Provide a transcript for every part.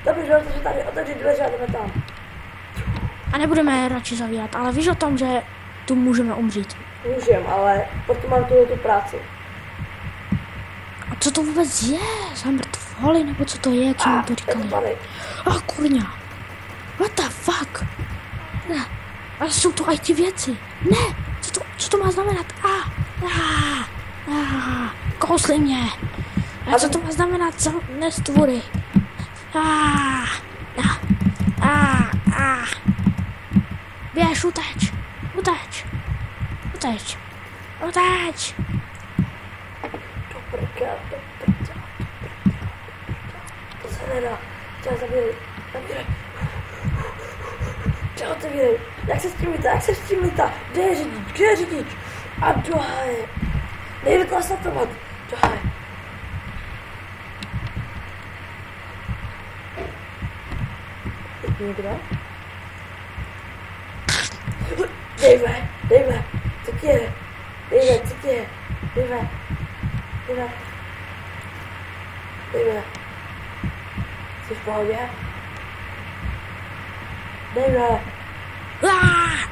Dobře, že tady otevřít dveře a jdeme tam. A nebudeme je radši zavírat, ale víš o tom, že tu můžeme umřít. Můžem, ale proto mám tu práci. A co to vůbec je? Za mrtvoly, nebo co to je, co mi to říkali? Kurňa. What the fuck? Ne. Ale jsou to i ty věci. Ne. Co to má znamenat? Kousli mě. A co to má znamenat za nestvory? Běž, uteč. To se nedá. Třeba zavírej. Třeba otevírej. Jak se s tím lítá? Kde je řidič? A dohaj. Nejde to nastartovat. Dohaj. Někdo? Dejme, co ti je? Dejme. Jsi v pohodě?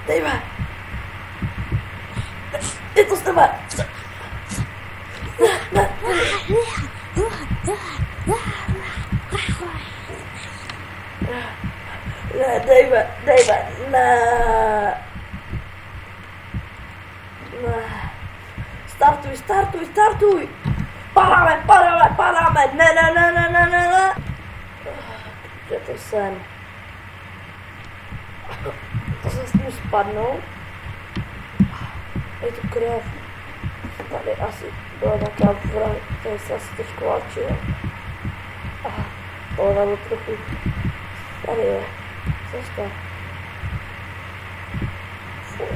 Dejme. Je to s tebe. Ne, dejme, ne. Startuj. Padáme, ne. Je to sen. To se s tím spadnou. Je to krev. Tady asi byla taková vrah, tady se asi trošku válčilo. Ona byl trochu. Tady je. Cesta. Fuj.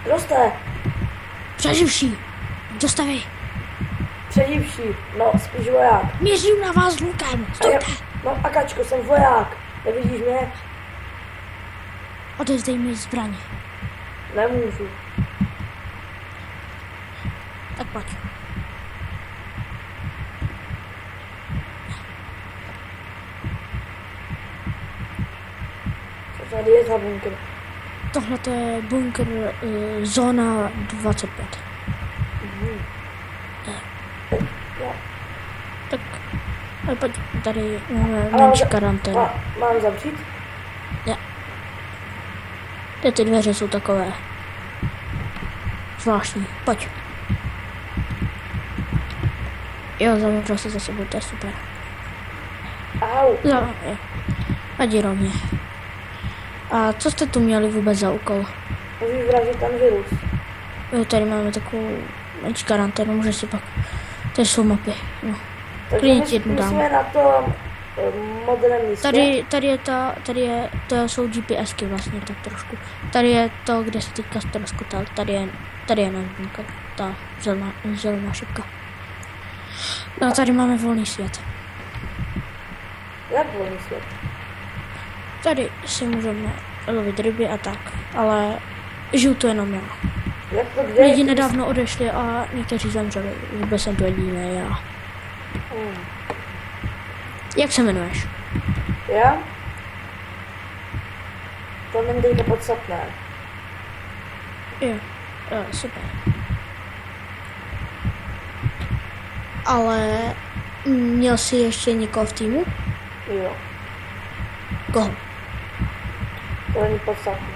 Roste! Přeživší! Dostavy! Přeživší, no spíš voják. Měřím na vás lukem! Stojte! Mám akačko, jsem voják. Nevidíš mě? Odevzdej mi zbraně. Nemůžu. Tak pojď. Co tady je za bunkr? Tohle to je bunkr zóna 25. Tak, ale pojď, tady máme menší karanténu. Mám zavřít? Ne. Ty dveře jsou takové zvláštní. Pojď. Jo, zavřel se za sebou, to je super. Au. Jo. Ať rovně. A co jste tu měli vůbec za úkol? Vyvražit ten virus. Jo, tady máme takovou menší karanténu, může si pak... Tady jsou mapy, no. Takže my jsme na tom modrém místě. To jsou GPSky vlastně tak trošku. Tady je to, kde se teďka ztroskotal, tady je náš bunkr, ta zelená šipka. No a tady máme volný svět. Jak volný svět? Tady si můžeme lovit ryby a tak, ale žiju tu jenom já. Jak to kde? Lidi nedávno odešli a někteří zemřeli, vůbec jsem tu jediný já. Jak se jmenuješ? Já? To není teďka podstatné. Jo, super. Ale měl jsi ještě někoho v týmu? Jo. Koho? To není podstatné.